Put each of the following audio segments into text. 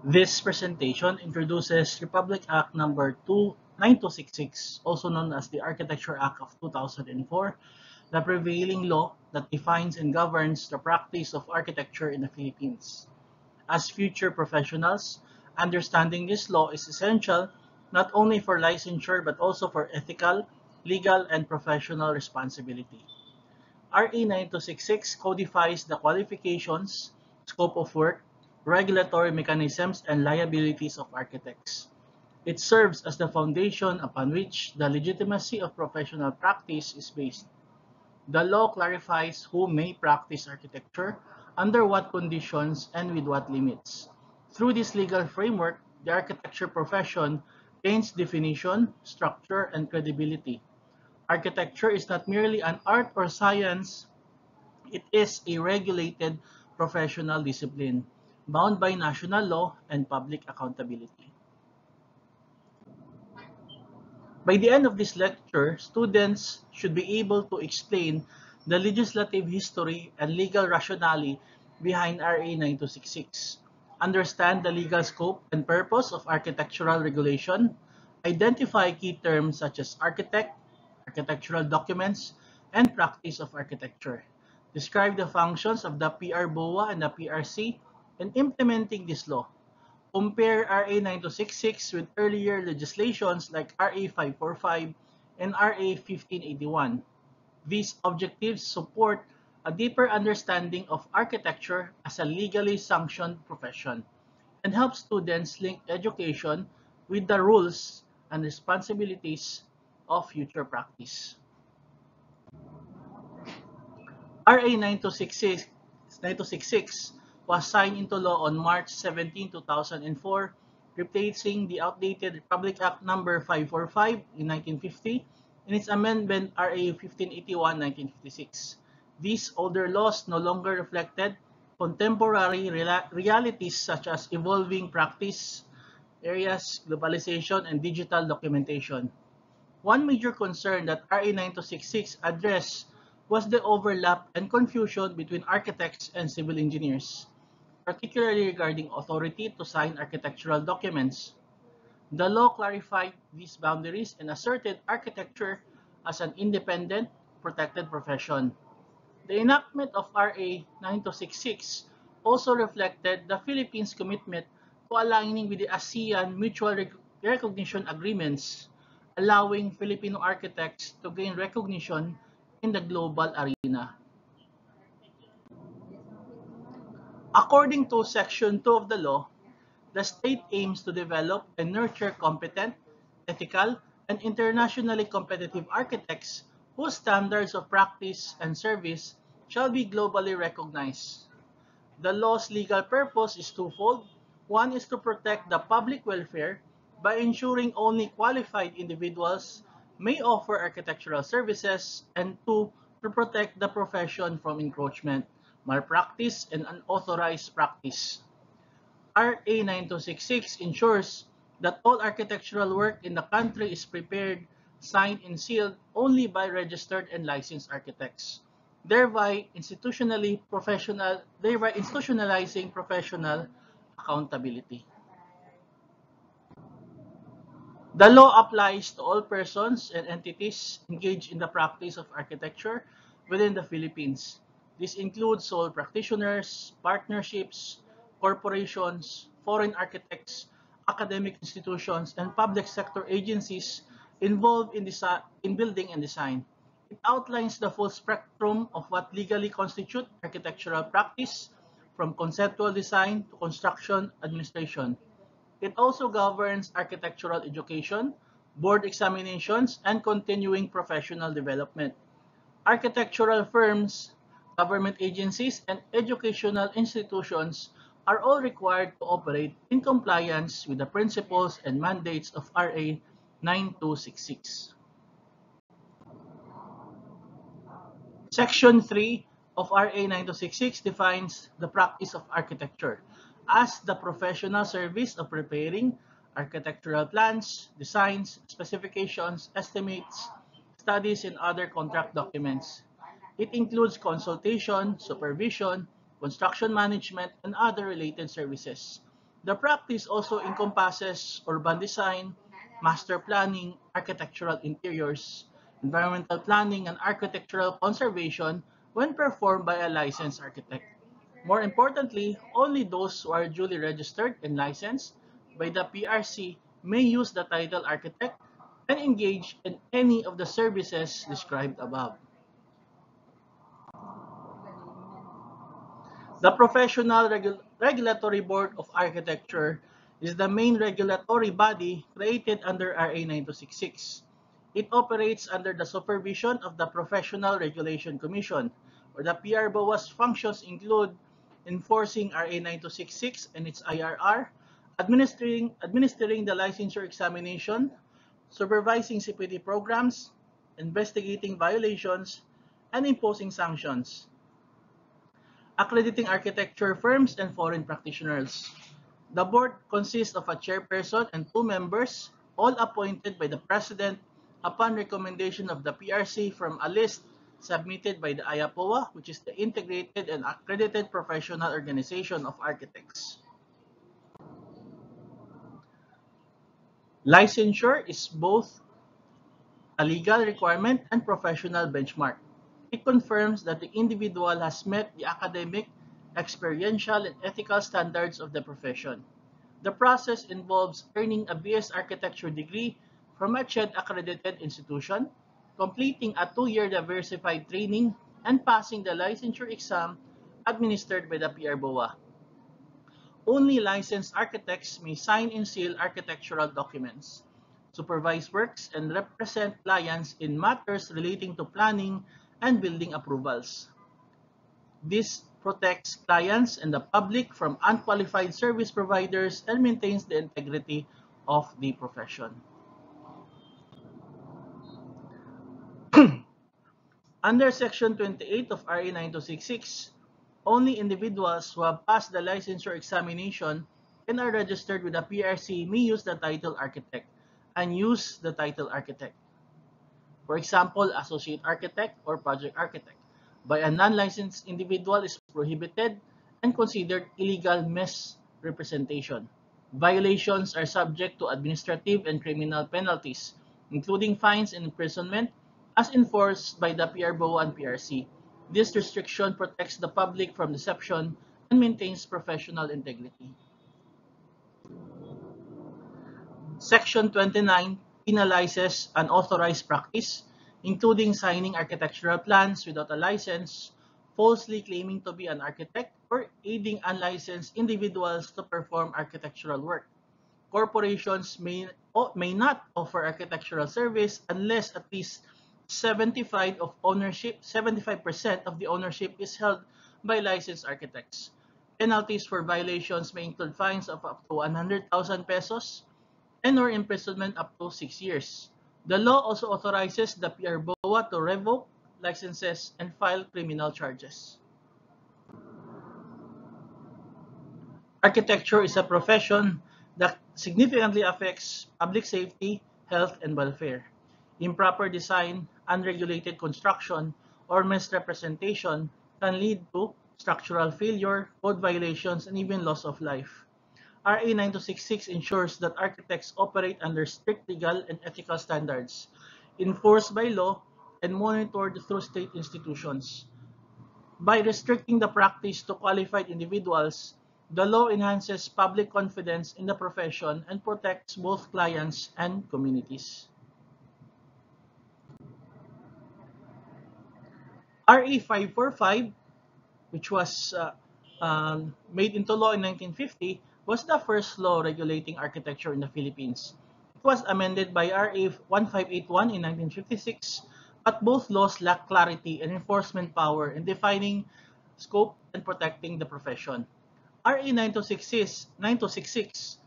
This presentation introduces Republic Act Number 9266, also known as the Architecture Act of 2004, the prevailing law that defines and governs the practice of architecture in the Philippines. As future professionals, understanding this law is essential not only for licensure but also for ethical, legal, and professional responsibility. RA 9266 codifies the qualifications, scope of work, regulatory mechanisms, and liabilities of architects. It serves as the foundation upon which the legitimacy of professional practice is based. The law clarifies who may practice architecture, under what conditions, and with what limits. Through this legal framework, the architecture profession gains definition, structure, and credibility. Architecture is not merely an art or science, it is a regulated professional discipline bound by national law and public accountability. By the end of this lecture, students should be able to explain the legislative history and legal rationale behind RA 9266, understand the legal scope and purpose of architectural regulation, identify key terms such as architect, architectural documents, and practice of architecture, describe the functions of the PR-BOA and the PRC, in implementing this law. Compare RA 9266 with earlier legislations like RA 545 and RA 1581. These objectives support a deeper understanding of architecture as a legally sanctioned profession and help students link education with the rules and responsibilities of future practice. RA 9266 was signed into law on March 17, 2004, replacing the outdated Republic Act No. 545 in 1950 and its amendment RA 1581, 1956. These older laws no longer reflected contemporary realities such as evolving practice areas, globalization, and digital documentation. One major concern that RA 9266 addressed was the overlap and confusion between architects and civil engineers, particularly regarding authority to sign architectural documents. The law clarified these boundaries and asserted architecture as an independent, protected profession. The enactment of RA 9266 also reflected the Philippines' commitment to aligning with the ASEAN Mutual Recognition Agreements, allowing Filipino architects to gain recognition in the global arena. According to Section 2 of the law, the state aims to develop and nurture competent, ethical, and internationally competitive architects whose standards of practice and service shall be globally recognized. The law's legal purpose is twofold. One is to protect the public welfare by ensuring only qualified individuals may offer architectural services, and two, to protect the profession from encroachment, malpractice, and unauthorized practice. RA 9266 ensures that all architectural work in the country is prepared, signed, and sealed only by registered and licensed architects, thereby institutionalizing professional accountability. The law applies to all persons and entities engaged in the practice of architecture within the Philippines. This includes sole practitioners, partnerships, corporations, foreign architects, academic institutions, and public sector agencies involved in building and design. It outlines the full spectrum of what legally constitutes architectural practice, from conceptual design to construction administration. It also governs architectural education, board examinations, and continuing professional development. Architectural firms, government agencies, and educational institutions are all required to operate in compliance with the principles and mandates of RA 9266. Section 3 of RA 9266 defines the practice of architecture as the professional service of preparing architectural plans, designs, specifications, estimates, studies, and other contract documents. It includes consultation, supervision, construction management, and other related services. The practice also encompasses urban design, master planning, architectural interiors, environmental planning, and architectural conservation when performed by a licensed architect. More importantly, only those who are duly registered and licensed by the PRC may use the title architect and engage in any of the services described above. The Professional Regulatory Board of Architecture is the main regulatory body created under RA 9266. It operates under the supervision of the Professional Regulation Commission, where the PRBOA's functions include enforcing RA 9266 and its IRR, administering the licensure examination, supervising CPD programs, investigating violations, and imposing sanctions, accrediting architecture firms and foreign practitioners. The board consists of a chairperson and two members, all appointed by the president upon recommendation of the PRC from a list submitted by the IAPOA, which is the Integrated and Accredited Professional Organization of Architects. Licensure is both a legal requirement and professional benchmark. It confirms that the individual has met the academic, experiential, and ethical standards of the profession. The process involves earning a BS Architecture degree from a CHED accredited institution, completing a 2-year diversified training, and passing the licensure exam administered by the PRBOA. Only licensed architects may sign and seal architectural documents, supervise works, and represent clients in matters relating to planning and building approvals. This protects clients and the public from unqualified service providers and maintains the integrity of the profession. Under Section 28 of RA 9266, only individuals who have passed the licensure examination and are registered with the PRC may use the title architect and use the title architect. For example, associate architect or project architect by a non-licensed individual is prohibited and considered illegal misrepresentation. Violations are subject to administrative and criminal penalties, including fines and imprisonment, as enforced by the PRBOA and PRC. This restriction protects the public from deception and maintains professional integrity. Section 29 penalizes unauthorized practice, including signing architectural plans without a license, falsely claiming to be an architect, or aiding unlicensed individuals to perform architectural work. Corporations may not offer architectural service unless at least 75% of the ownership is held by licensed architects. Penalties for violations may include fines of up to 100,000 pesos and/or imprisonment up to 6 years. The law also authorizes the PRBOA to revoke licenses and file criminal charges. Architecture is a profession that significantly affects public safety, health, and welfare. Improper design, unregulated construction, or misrepresentation can lead to structural failure, code violations, and even loss of life. RA 9266 ensures that architects operate under strict legal and ethical standards, enforced by law and monitored through state institutions. By restricting the practice to qualified individuals, the law enhances public confidence in the profession and protects both clients and communities. RA 545, which was made into law in 1950, was the first law regulating architecture in the Philippines. It was amended by RA 1581 in 1956, but both laws lack clarity and enforcement power in defining scope and protecting the profession. RA 9266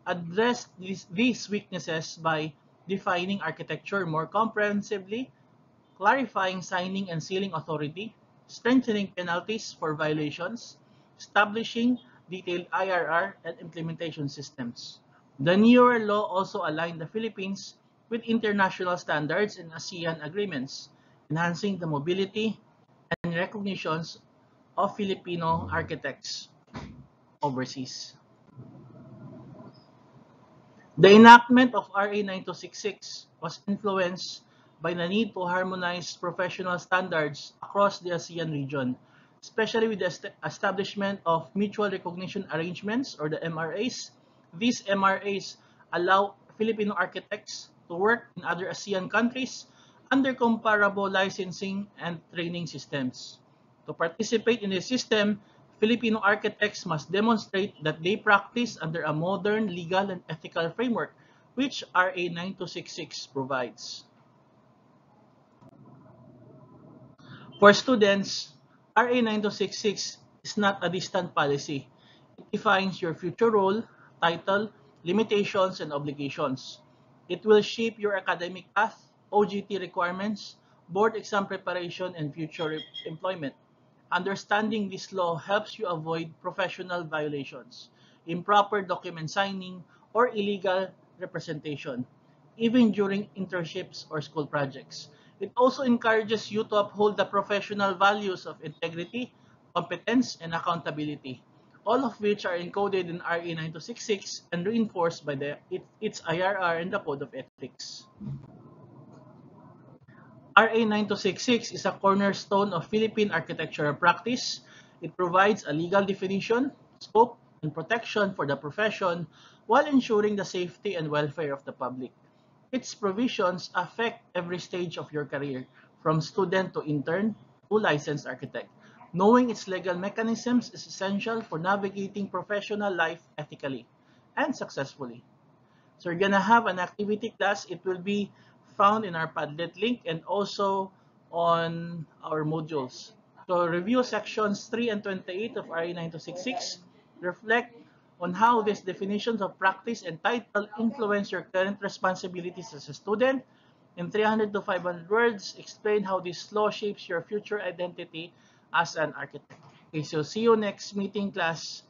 addressed these weaknesses by defining architecture more comprehensively, clarifying signing and sealing authority, strengthening penalties for violations, establishing detailed IRR and implementation systems. The newer law also aligned the Philippines with international standards and ASEAN agreements, enhancing the mobility and recognitions of Filipino architects overseas. The enactment of RA 9266 was influenced by the need to harmonize professional standards across the ASEAN region, especially with the establishment of mutual recognition arrangements or the MRAs. These MRAs allow Filipino architects to work in other ASEAN countries under comparable licensing and training systems. To participate in the system, Filipino architects must demonstrate that they practice under a modern legal and ethical framework, which RA 9266 provides. For students, RA 9266 is not a distant policy. It defines your future role, title, limitations, and obligations. It will shape your academic path, OGT requirements, board exam preparation, and future employment. Understanding this law helps you avoid professional violations, improper document signing, or illegal representation, even during internships or school projects. It also encourages you to uphold the professional values of integrity, competence, and accountability, all of which are encoded in RA 9266 and reinforced by its IRR and the Code of Ethics. RA 9266 is a cornerstone of Philippine architectural practice. It provides a legal definition, scope, and protection for the profession while ensuring the safety and welfare of the public. Its provisions affect every stage of your career, from student to intern to licensed architect. Knowing its legal mechanisms is essential for navigating professional life ethically and successfully. So we're gonna have an activity class. It will be found in our Padlet link and also on our modules. So review sections 3 and 28 of RA 9266. Reflect on how these definitions of practice and title influence your current responsibilities as a student. In 300 to 500 words, explain how this law shapes your future identity as an architect. Okay, so see you next meeting class.